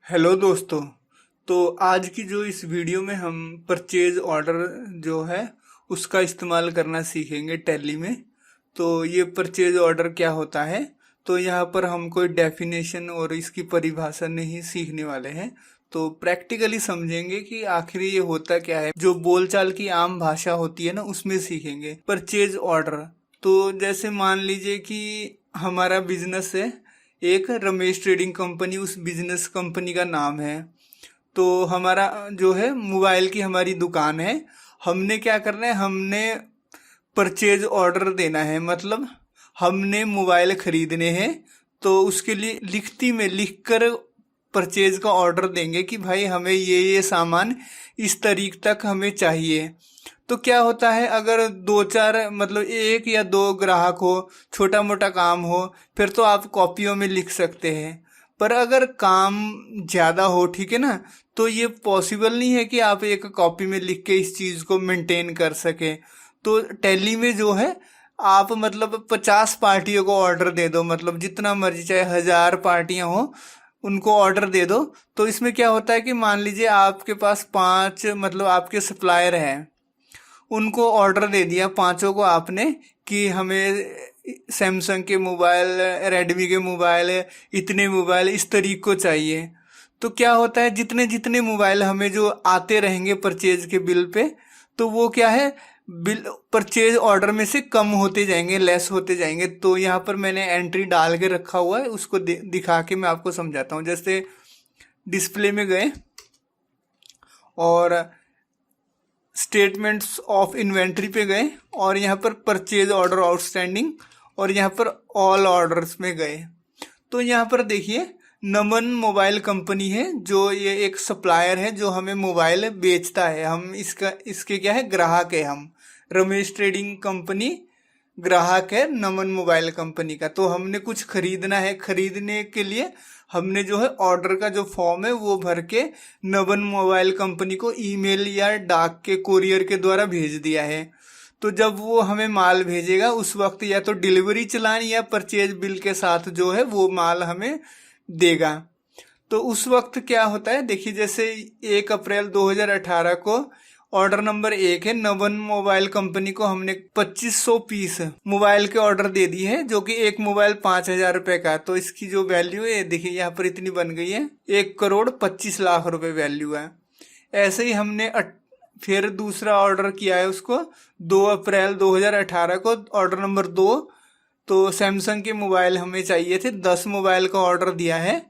Hello दोस्तों। तो आज की जो इस वीडियो में हम परचेज ऑर्डर जो है उसका इस्तेमाल करना सीखेंगे टैली में। तो ये परचेज ऑर्डर क्या होता है, तो यहाँ पर हम कोई डेफिनेशन और इसकी परिभाषा नहीं सीखने वाले हैं। तो प्रैक्टिकली समझेंगे कि आखिर ये होता क्या है, जो बोलचाल की आम भाषा होती है ना उसमें सीखेंगे परचेज ऑर्डर। तो जैसे मान लीजिए कि हमारा बिजनेस है, एक रमेश ट्रेडिंग कंपनी उस बिजनेस कंपनी का नाम है। तो हमारा जो है मोबाइल की हमारी दुकान है। हमने क्या करना है, हमने परचेज ऑर्डर देना है, मतलब हमने मोबाइल खरीदने हैं। तो उसके लिए लिखती में लिखकर परचेज का ऑर्डर देंगे कि भाई हमें ये सामान इस तारीख तक हमें चाहिए। तो क्या होता है, अगर दो चार मतलब एक या दो ग्राहक हो, छोटा मोटा काम हो, फिर तो आप कॉपियों में लिख सकते हैं। पर अगर काम ज़्यादा हो, ठीक है ना, तो ये पॉसिबल नहीं है कि आप एक कॉपी में लिख के इस चीज़ को मेंटेन कर सके। तो टैली में जो है आप मतलब 50 पार्टियों को ऑर्डर दे दो, मतलब जितना मर्जी, चाहे 1000 पार्टियां हो उनको ऑर्डर दे दो। तो इसमें क्या होता है कि मान लीजिए आपके पास 5 मतलब आपके सप्लायर हैं, उनको ऑर्डर दे दिया पांचों को आपने कि हमें सैमसंग के मोबाइल, रेडमी के मोबाइल, इतने मोबाइल इस तरीक को चाहिए। तो क्या होता है, जितने जितने मोबाइल हमें जो आते रहेंगे परचेज के बिल पे, तो वो क्या है, बिल परचेज ऑर्डर में से कम होते जाएंगे, लेस होते जाएंगे। तो यहाँ पर मैंने एंट्री डाल के रखा हुआ है, उसको दिखा के मैं आपको समझाता हूँ। जैसे डिस्प्ले में गए और स्टेटमेंट्स ऑफ इन्वेंट्री पे गए और यहाँ पर परचेज ऑर्डर आउटस्टैंडिंग और यहाँ पर ऑल ऑर्डर्स में गए। तो यहाँ पर देखिए, नमन मोबाइल कंपनी है, जो ये एक सप्लायर है जो हमें मोबाइल बेचता है। हम इसके क्या है, ग्राहक है हम। रमेश ट्रेडिंग कंपनी ग्राहक है नमन मोबाइल कंपनी का। तो हमने कुछ खरीदना है, खरीदने के लिए हमने जो है ऑर्डर का जो फॉर्म है वो भर के नमन मोबाइल कंपनी को ईमेल या डाक के कोरियर के द्वारा भेज दिया है। तो जब वो हमें माल भेजेगा उस वक्त या तो डिलीवरी चलान या परचेज बिल के साथ जो है वो माल हमें देगा। तो उस वक्त क्या होता है, देखिए जैसे 1 अप्रैल 2018 को ऑर्डर नंबर 1 है, नवन मोबाइल कंपनी को हमने 2500 पीस मोबाइल के ऑर्डर दे दी है, जो कि एक मोबाइल 5000 रुपए का है। तो इसकी जो वैल्यू है देखिए यहाँ पर इतनी बन गई है, 1 करोड़ 25 लाख रुपए वैल्यू है। ऐसे ही हमने फिर दूसरा ऑर्डर किया है उसको 2 अप्रैल 2018 को, ऑर्डर नंबर 2। तो सैमसंग के मोबाइल हमें चाहिए थे, 10 मोबाइल का ऑर्डर दिया है।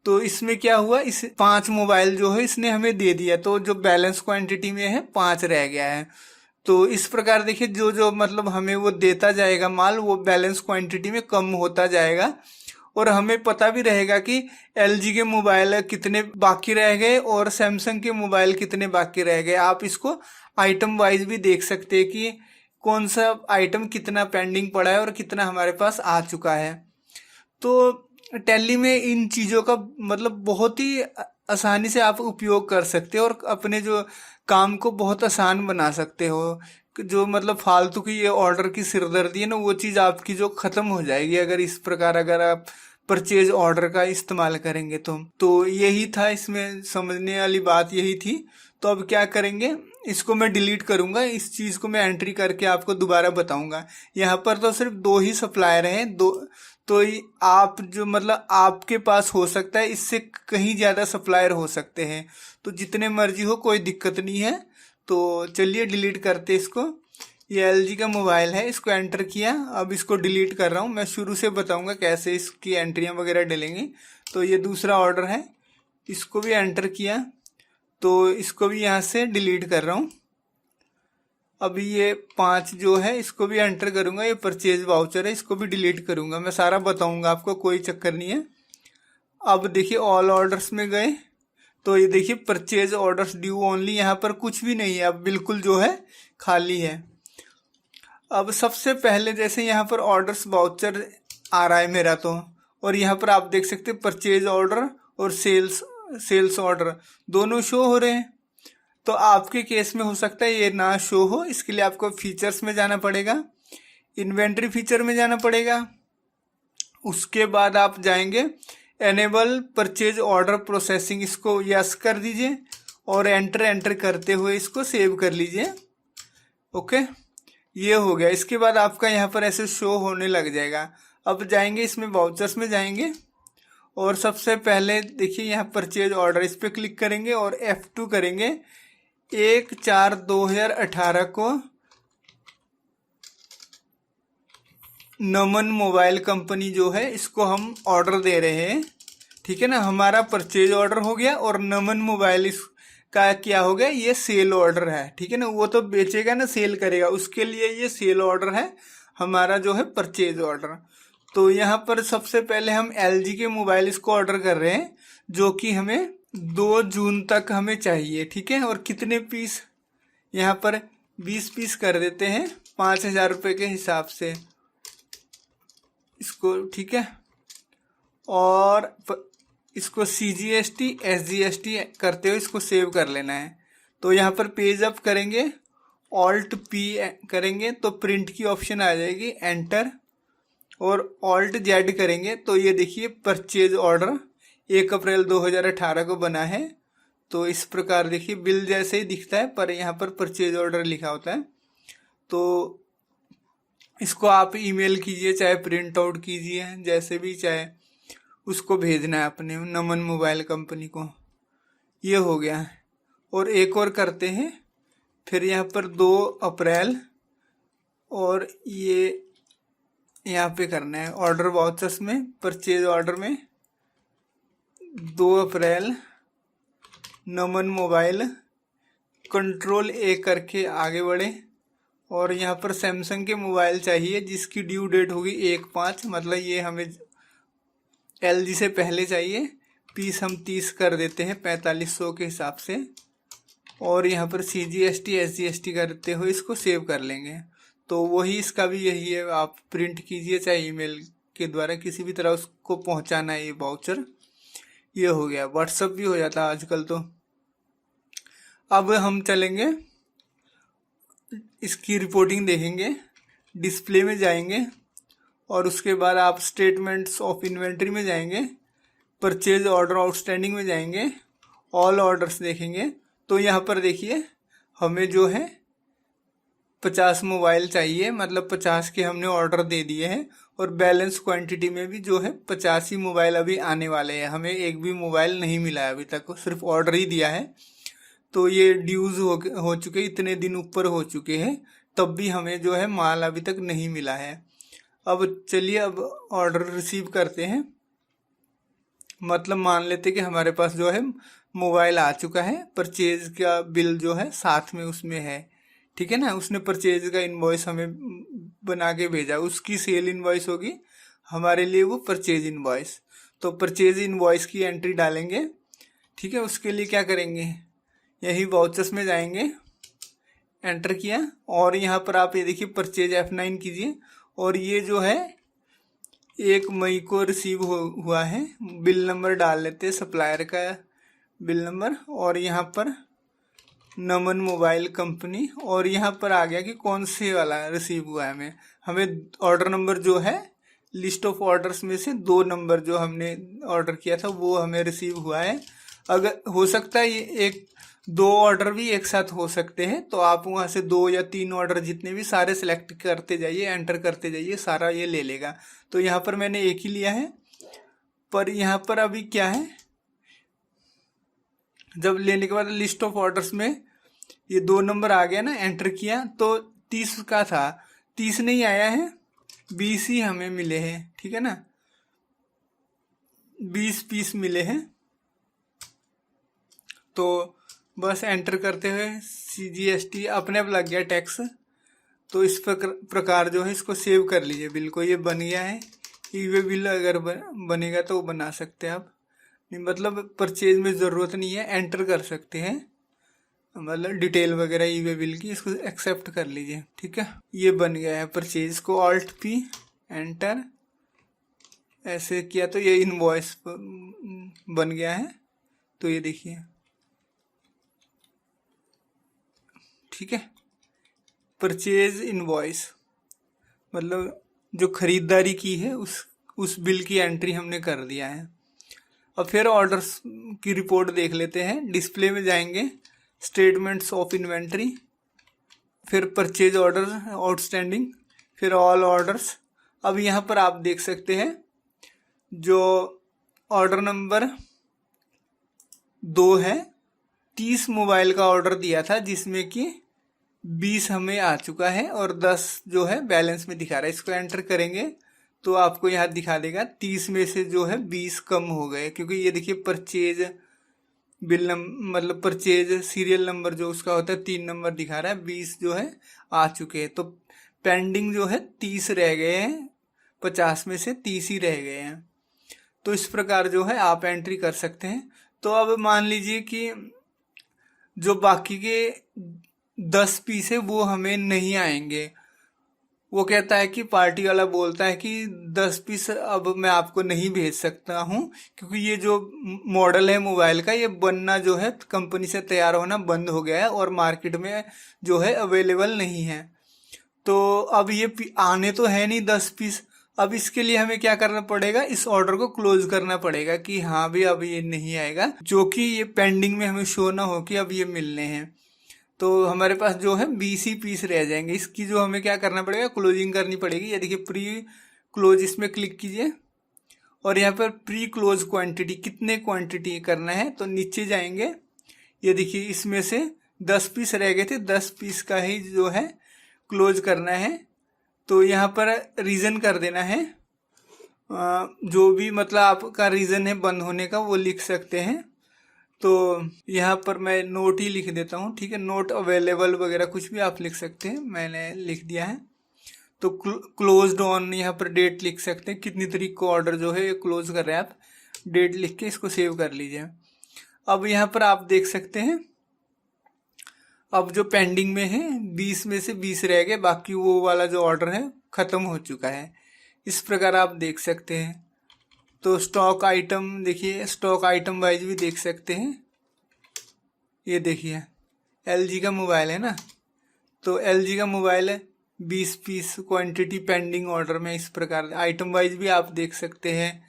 तो इसमें क्या हुआ, इस 5 मोबाइल जो है इसने हमें दे दिया, तो जो बैलेंस क्वांटिटी में है 5 रह गया है। तो इस प्रकार देखिए, जो जो मतलब हमें वो देता जाएगा माल, वो बैलेंस क्वांटिटी में कम होता जाएगा। और हमें पता भी रहेगा कि एलजी के मोबाइल कितने बाकी रह गए और सैमसंग के मोबाइल कितने बाकी रह गए। आप इसको आइटम वाइज भी देख सकते हैं कि कौन सा आइटम कितना पेंडिंग पड़ा है और कितना हमारे पास आ चुका है। तो टैली में इन चीज़ों का मतलब बहुत ही आसानी से आप उपयोग कर सकते हो और अपने जो काम को बहुत आसान बना सकते हो। जो मतलब फालतू की ये ऑर्डर की सिरदर्दी है ना, वो चीज़ आपकी जो ख़त्म हो जाएगी अगर इस प्रकार अगर आप परचेज ऑर्डर का इस्तेमाल करेंगे। तो यही था, इसमें समझने वाली बात यही थी। तो अब क्या करेंगे, इसको मैं डिलीट करूंगा, इस चीज़ को मैं एंट्री करके आपको दोबारा बताऊंगा। यहाँ पर तो सिर्फ 2 ही सप्लायर हैं, दो। तो आप जो मतलब आपके पास हो सकता है, इससे कहीं ज़्यादा सप्लायर हो सकते हैं। तो जितने मर्जी हो, कोई दिक्कत नहीं है। तो चलिए डिलीट करते इसको। ये एलजी का मोबाइल है, इसको एंटर किया, अब इसको डिलीट कर रहा हूँ। मैं शुरू से बताऊंगा कैसे इसकी एंट्रियाँ वगैरह डलेंगी। तो ये दूसरा ऑर्डर है, इसको भी एंटर किया, तो इसको भी यहाँ से डिलीट कर रहा हूँ। अभी ये 5 जो है इसको भी एंटर करूंगा, ये परचेज वाउचर है, इसको भी डिलीट करूंगा। मैं सारा बताऊंगा आपको, कोई चक्कर नहीं है। अब देखिए ऑल ऑर्डर्स में गए, तो ये देखिए परचेज ऑर्डर्स ड्यू ओनली, यहाँ पर कुछ भी नहीं है, अब बिल्कुल जो है खाली है। अब सबसे पहले जैसे यहाँ पर ऑर्डर्स वाउचर आ रहा है मेरा, तो और यहाँ पर आप देख सकते हैं परचेज ऑर्डर और सेल्स ऑर्डर दोनों शो हो रहे हैं। तो आपके केस में हो सकता है ये ना शो हो, इसके लिए आपको फीचर्स में जाना पड़ेगा, इन्वेंट्री फीचर में जाना पड़ेगा। उसके बाद आप जाएंगे एनेबल परचेज ऑर्डर प्रोसेसिंग, इसको यस कर दीजिए और एंटर करते हुए इसको सेव कर लीजिए। ओके, ये हो गया। इसके बाद आपका यहाँ पर ऐसे शो होने लग जाएगा। अब जाएंगे इसमें वाउचर्स में जाएंगे और सबसे पहले देखिए यहाँ परचेज ऑर्डर, इस पर क्लिक करेंगे और F2 करेंगे। 1/4/2018 को नमन मोबाइल कंपनी जो है इसको हम ऑर्डर दे रहे हैं। ठीक है ना, हमारा परचेज ऑर्डर हो गया और नमन मोबाइल इसका क्या हो गया, ये सेल ऑर्डर है। ठीक है ना, वो तो बेचेगा ना, सेल करेगा, उसके लिए ये सेल ऑर्डर है, हमारा जो है परचेज ऑर्डर। तो यहाँ पर सबसे पहले हम LG के मोबाइल इसको ऑर्डर कर रहे हैं, जो कि हमें 2 जून तक हमें चाहिए। ठीक है, और कितने पीस, यहाँ पर 20 पीस कर देते हैं 5,000 रुपये के हिसाब से इसको। ठीक है, और इसको CGST SGST करते हुए इसको सेव कर लेना है। तो यहाँ पर पेज अप करेंगे, Alt P करेंगे तो प्रिंट की ऑप्शन आ जाएगी, एंटर, और Alt Z करेंगे तो ये देखिए परचेज ऑर्डर 1 अप्रैल 2018 को बना है। तो इस प्रकार देखिए बिल जैसे ही दिखता है, पर यहाँ पर परचेज ऑर्डर लिखा होता है। तो इसको आप ईमेल कीजिए, चाहे प्रिंट आउट कीजिए, जैसे भी चाहे उसको भेजना है अपने नमन मोबाइल कंपनी को। ये हो गया। और एक और करते हैं, फिर यहाँ पर 2 अप्रैल, और ये यहाँ पे करना है ऑर्डर वाउचर्स में, परचेज ऑर्डर में 2 अप्रैल नमन मोबाइल, कंट्रोल A करके आगे बढ़े। और यहाँ पर सैमसंग के मोबाइल चाहिए जिसकी ड्यू डेट होगी 1/5, मतलब ये हमें LG से पहले चाहिए। पीस हम 30 कर देते हैं 4500 के हिसाब से, और यहाँ पर CGST SGST करते हुए इसको सेव कर लेंगे। तो वही इसका भी यही है, आप प्रिंट कीजिए चाहे ईमेल के द्वारा, किसी भी तरह उसको पहुँचाना है ये वाउचर। ये हो गया। व्हाट्सअप भी हो जाता है आजकल तो। अब हम चलेंगे, इसकी रिपोर्टिंग देखेंगे, डिस्प्ले में जाएंगे और उसके बाद आप स्टेटमेंट्स ऑफ इन्वेंट्री में जाएंगे, परचेज ऑर्डर आउटस्टैंडिंग में जाएंगे, ऑल ऑर्डर्स देखेंगे। तो यहाँ पर देखिए हमें जो है 50 मोबाइल चाहिए, मतलब 50 के हमने ऑर्डर दे दिए हैं, और बैलेंस क्वांटिटी में भी जो है 50 ही मोबाइल अभी आने वाले हैं। हमें एक भी मोबाइल नहीं मिला है अभी तक, सिर्फ ऑर्डर ही दिया है। तो ये ड्यूज हो चुके, इतने दिन ऊपर हो चुके हैं, तब भी हमें जो है माल अभी तक नहीं मिला है। अब चलिए अब ऑर्डर रिसीव करते हैं, मतलब मान लेते कि हमारे पास जो है मोबाइल आ चुका है, परचेज का बिल जो है साथ में उसमें है। ठीक है ना, उसने परचेज का इनवॉइस हमें बना के भेजा, उसकी सेल इनवॉइस होगी, हमारे लिए वो परचेज इनवॉइस। तो परचेज इनवॉइस की एंट्री डालेंगे। ठीक है, उसके लिए क्या करेंगे, यही वाउचर्स में जाएंगे, एंटर किया, और यहाँ पर आप ये देखिए परचेज F9 कीजिए, और ये जो है 1 मई को रिसीव हुआ है। बिल नंबर डाल लेते हैं, सप्लायर का बिल नंबर, और यहाँ पर नमन मोबाइल कंपनी, और यहाँ पर आ गया कि कौन से वाला रिसीव हुआ है। हमें ऑर्डर नंबर जो है लिस्ट ऑफ ऑर्डर्स में से 2 नंबर जो हमने ऑर्डर किया था वो हमें रिसीव हुआ है। अगर हो सकता है ये 2 ऑर्डर भी एक साथ हो सकते हैं, तो आप वहाँ से 2 या 3 ऑर्डर जितने भी सारे सिलेक्ट करते जाइए, एंटर करते जाइए, सारा ये ले लेगा। तो यहाँ पर मैंने एक ही लिया है, पर यहाँ पर अभी क्या है, जब लेने के बाद लिस्ट ऑफ ऑर्डर्स में ये 2 नंबर आ गया ना, एंटर किया तो 30 का था, 30 नहीं आया है, 20 ही हमें मिले हैं। ठीक है ना, 20 पीस मिले हैं। तो बस एंटर करते हुए CGST अपने आप लग गया टैक्स। तो इस प्रकार जो है इसको सेव कर लीजिए बिल को, ये बन गया है। ईवे बिल अगर बनेगा तो बना सकते हैं आप, नहीं मतलब परचेज में ज़रूरत नहीं है, एंटर कर सकते हैं, मतलब डिटेल वगैरह ईवे बिल की, इसको एक्सेप्ट कर लीजिए। ठीक है, ये बन गया है परचेज को, Alt P एंटर ऐसे किया तो ये इनवॉइस बन गया है। तो ये देखिए, ठीक है, परचेज इनवॉइस मतलब जो खरीदारी की है उस बिल की एंट्री हमने कर दिया है। अब फिर ऑर्डर्स की रिपोर्ट देख लेते हैं। डिस्प्ले में जाएंगे, स्टेटमेंट्स ऑफ इन्वेंट्री, फिर परचेज ऑर्डर आउटस्टैंडिंग, फिर ऑल ऑर्डर्स। अब यहाँ पर आप देख सकते हैं जो ऑर्डर नंबर 2 है, 30 मोबाइल का ऑर्डर दिया था जिसमें कि 20 हमें आ चुका है और 10 जो है बैलेंस में दिखा रहा है। इसको एंटर करेंगे तो आपको यहाँ दिखा देगा 30 में से जो है 20 कम हो गए, क्योंकि ये देखिए परचेज बिल मतलब परचेज सीरियल नंबर जो उसका होता है 3 नंबर दिखा रहा है, 20 जो है आ चुके हैं। तो पेंडिंग जो है 30 रह गए हैं, 50 में से 30 ही रह गए हैं। तो इस प्रकार जो है आप एंट्री कर सकते हैं। तो अब मान लीजिए कि जो बाकी के 10 पीस है वो हमें नहीं आएंगे। वो कहता है कि पार्टी वाला बोलता है कि 10 पीस अब मैं आपको नहीं भेज सकता हूँ, क्योंकि ये जो मॉडल है मोबाइल का ये बनना जो है कंपनी से तैयार होना बंद हो गया है और मार्केट में जो है अवेलेबल नहीं है। तो अब ये आने तो है नहीं 10 पीस। अब इसके लिए हमें क्या करना पड़ेगा, इस ऑर्डर को क्लोज करना पड़ेगा कि हाँ भी अब ये नहीं आएगा, जो कि ये पेंडिंग में हमें शो ना हो कि अब ये मिलने हैं। तो हमारे पास जो है 20 ही पीस रह जाएंगे। इसकी जो हमें क्या करना पड़ेगा, क्लोजिंग करनी पड़ेगी। ये देखिए प्री क्लोज, इसमें क्लिक कीजिए और यहाँ पर प्री क्लोज क्वांटिटी, कितने क्वांटिटी करना है तो नीचे जाएंगे। ये देखिए इसमें से 10 पीस रह गए थे, 10 पीस का ही जो है क्लोज करना है। तो यहाँ पर रीज़न कर देना है, जो भी मतलब आपका रीज़न है बंद होने का वो लिख सकते हैं। तो यहाँ पर मैं नोट ही लिख देता हूँ, ठीक है, नोट अवेलेबल वगैरह कुछ भी आप लिख सकते हैं, मैंने लिख दिया है। तो क्लोज्ड ऑन, यहाँ पर डेट लिख सकते हैं, कितनी तारीख को ऑर्डर जो है ये क्लोज कर रहे हैं आप, डेट लिख के इसको सेव कर लीजिए। अब यहाँ पर आप देख सकते हैं अब जो पेंडिंग में है 20 में से 20 रह गए, बाकी वो वाला जो ऑर्डर है ख़त्म हो चुका है। इस प्रकार आप देख सकते हैं। तो स्टॉक आइटम देखिए, स्टॉक आइटम वाइज भी देख सकते हैं। ये देखिए LG का मोबाइल है ना, तो LG का मोबाइल है, 20 पीस क्वांटिटी पेंडिंग ऑर्डर में। इस प्रकार आइटम वाइज भी आप देख सकते हैं,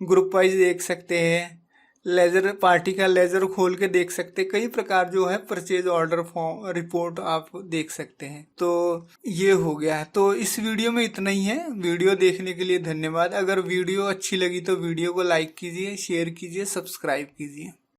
ग्रुप वाइज देख सकते हैं, लेजर पार्टी का लेजर खोल के देख सकते हैं। कई प्रकार जो है परचेज ऑर्डर फॉर्म रिपोर्ट आप देख सकते हैं। तो ये हो गया है। तो इस वीडियो में इतना ही है। वीडियो देखने के लिए धन्यवाद। अगर वीडियो अच्छी लगी तो वीडियो को लाइक कीजिए, शेयर कीजिए, सब्सक्राइब कीजिए।